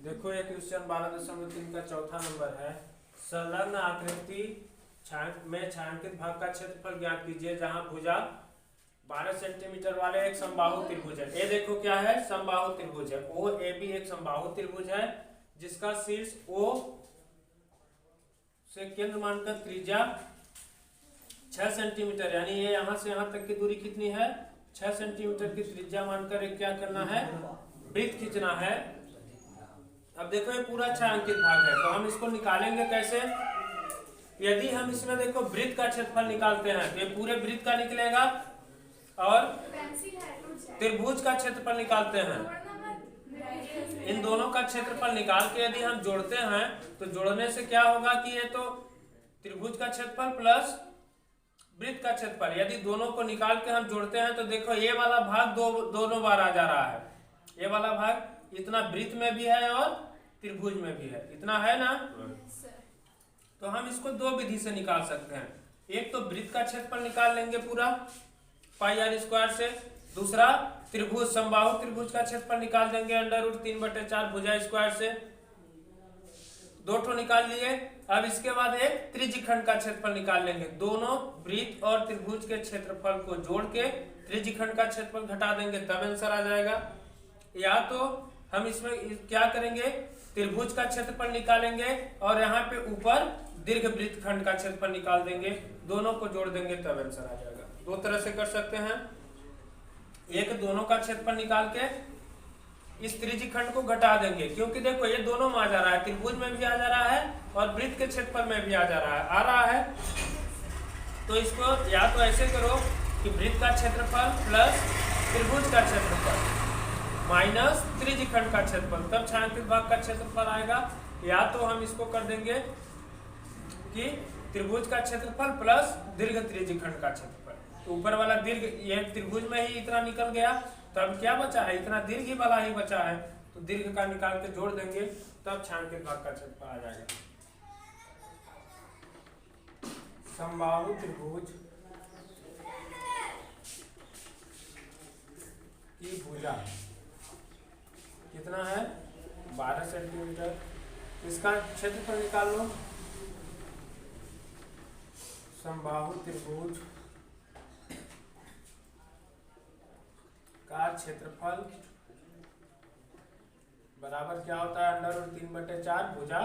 देखो ये क्वेश्चन 12.3 का चौथा नंबर है। संलग्न आकृति में छायांकित भाग का क्षेत्रफल ज्ञात कीजिए जहां भुजा 12 सेंटीमीटर वाले एक समबाहु त्रिभुज है। ये देखो क्या है, समबाहु त्रिभुज है। ओ ए बी एक समबाहु त्रिभुज है जिसका शीर्ष O से केंद्र मानकर त्रिज्या 6 सेंटीमीटर, यानी ये यहाँ से यहाँ तक की दूरी कितनी है, 6 सेंटीमीटर की त्रिज्या मानकर क्या करना है, वृत्त खींचना है। अब देखो ये पूरा छायांकित भाग है, तो हम इसको निकालेंगे कैसे। यदि हम इसमें देखो वृत्त का क्षेत्रफल निकालते हैं तो ये पूरे वृत्त का निकलेगा, और त्रिभुज का क्षेत्रफल निकालते हैं, इन दोनों का क्षेत्रफल निकाल के यदि हम जोड़ते हैं तो जोड़ने से क्या होगा कि ये तो त्रिभुज का क्षेत्रफल प्लस वृत्त का क्षेत्रफल, यदि दोनों को निकाल के हम जोड़ते हैं तो देखो ये वाला भाग दोनों बार आ जा रहा है। ये वाला भाग इतना वृत्त में भी है और त्रिभुज में भी है, इतना है ना। तो हम इसको दो विधि से निकाल सकते हैं। एक तो वृत्त का क्षेत्रफल निकाल लेंगे पूरा पाई आर स्क्वायर से, दूसरा त्रिभुज समबाहु त्रिभुज का क्षेत्रफल निकाल देंगे √3/4 भुजा स्क्वायर से। दो ठो निकाल लिए। अब इसके बाद एक त्रिज्यखंड का क्षेत्रफल निकाल लेंगे। दोनों वृत्त और त्रिभुज के क्षेत्रफल को जोड़ के त्रिज्यखंड का क्षेत्रफल घटा देंगे, तब आंसर आ जाएगा। या तो हम इसमें क्या करेंगे, त्रिभुज का क्षेत्रफल निकालेंगे और यहाँ पे ऊपर दीर्घ वृत्त खंड का क्षेत्रफल निकाल देंगे, दोनों को जोड़ देंगे तब आंसर आ जाएगा। दो तरह से कर सकते हैं। एक दोनों का क्षेत्रफल निकाल के इस त्रिज्यखंड को घटा देंगे, क्योंकि देखो ये दोनों में आ जा रहा है, त्रिभुज में भी आ जा रहा है और वृत्त के क्षेत्रफल में भी आ रहा है। तो इसको या तो ऐसे करो कि वृत्त का क्षेत्रफल प्लस त्रिभुज का क्षेत्रफल माइनस त्रिज्यखंड का क्षेत्रफल, तब छायांकित भाग का क्षेत्रफल आएगा। या तो हम इसको कर देंगे कि त्रिभुज का क्षेत्रफल प्लस दीर्घ त्रिज्यखंड का क्षेत्रफल। तो ऊपर वाला दीर्घ ये त्रिभुज में ही इतना निकल गया, तब क्या बचा है, इतना दीर्घ ही वाला ही बचा है, तो दीर्घ का निकाल के जोड़ देंगे तब छायांकित भाग का क्षेत्रफल आ जाएगा। समबाहु त्रिभुज की भुजा कितना है, 12 सेंटीमीटर। इसका क्षेत्रफल निकाल लो। समबाहु त्रिभुज का क्षेत्रफल बराबर क्या होता है, √3/4 भुजा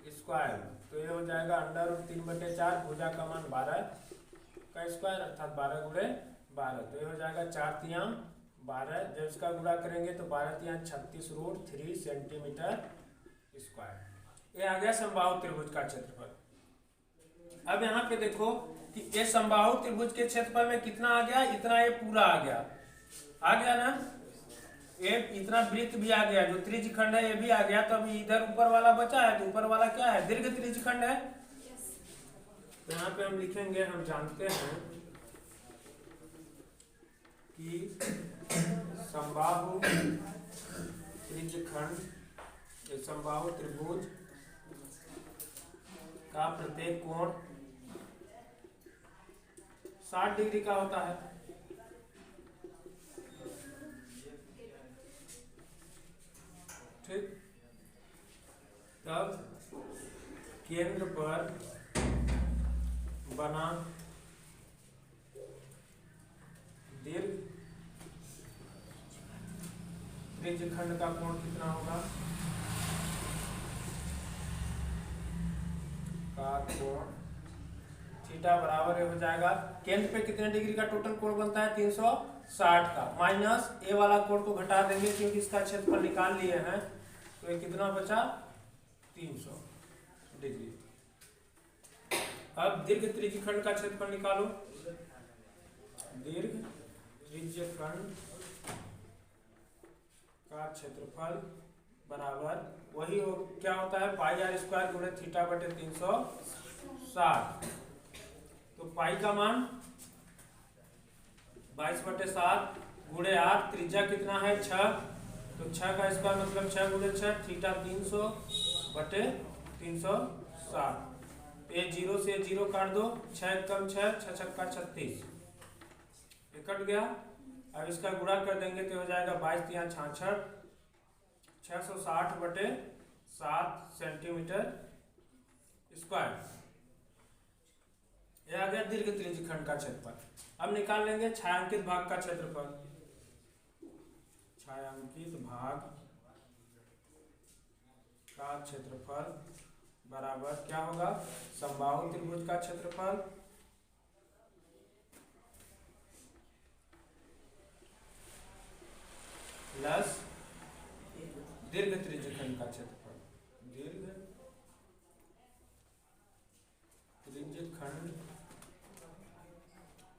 स्क्वायर। तो ये हो जाएगा √3/4 भुजा का मान 12 का स्क्वायर अर्थात 12 × 12। तो ये हो जाएगा 4×3 12। जब इसका गुणा करेंगे तो 12×3 36√3 सेंटीमीटर स्क्वायर। ये आ गया समबाहु त्रिभुज का क्षेत्रफल। अब यहाँ पे देखो कि ये समबाहु त्रिभुज के क्षेत्रफल में कितना आ गया, इतना ये पूरा आ गया ना। एक इतना वृत्त भी आ गया, जो त्रिज्यखंड है ये भी आ गया। तो अभी इधर ऊपर वाला बचा है, तो ऊपर वाला क्या है, दीर्घ त्रिज्यखंड है। तो यहाँ पे हम लिखेंगे, हम जानते हैं कि समबाहु त्रिज्यखंड समबाहु त्रिभुज का प्रत्येक कोण 60 डिग्री का होता है। ठीक, तब केंद्र पर बना दीर्घ त्रिज्यखंड का कोण कितना होगा, का कोण थीटा बराबर हो जाएगा, केंद्र पे कितने डिग्री का टोटल कोण बनता है, 360 का, माइनस ए वाला कोण को घटा देंगे क्योंकि इसका क्षेत्रफल निकाल लिए हैं। तो ये कितना बचा, 300 डिग्री। अब दीर्घ त्रिज्यखंड का क्षेत्रफल निकालो। दीर्घ त्रिज्यखंड का क्षेत्रफल बराबर वही हो, क्या होता है, पाई आर स्क्वायर गुणे θ/360। तो पाई का मान 22/7 गुणे r, त्रिज्या कितना है 6, तो 6 का स्क्वायर मतलब 6 × 6 थीटा 300/360। ये 0 से 0 काट दो, 6 कम 6, 6 छक्का 36, ये कट गया। अब इसका गुणा कर देंगे तो हो जाएगा 22×3 66, 660 बटे 7 सेंटीमीटर स्क्वायर। यह आ गया दीर्घ त्रिज्यीय खंड का क्षेत्रफल। अब निकाल लेंगे छायांकित भाग का क्षेत्रफल। छायांकित भाग का क्षेत्रफल बराबर क्या होगा, समबाहु त्रिभुज का क्षेत्रफल प्लस दीर्घ त्रिज्यीय खंड का क्षेत्रफल। दीर्घ त्रिज्यीय खंड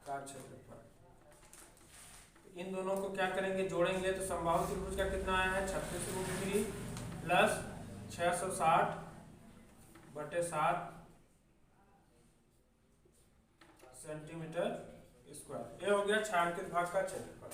का क्षेत्रफल। इन दोनों को क्या करेंगे, जोड़ेंगे तो समबाहु त्रिभुज का कितना आया है 36√3 प्लस 660 बटे 7 सेंटीमीटर स्क्वायर। ये हो गया छायांकित भाग का क्षेत्रफल।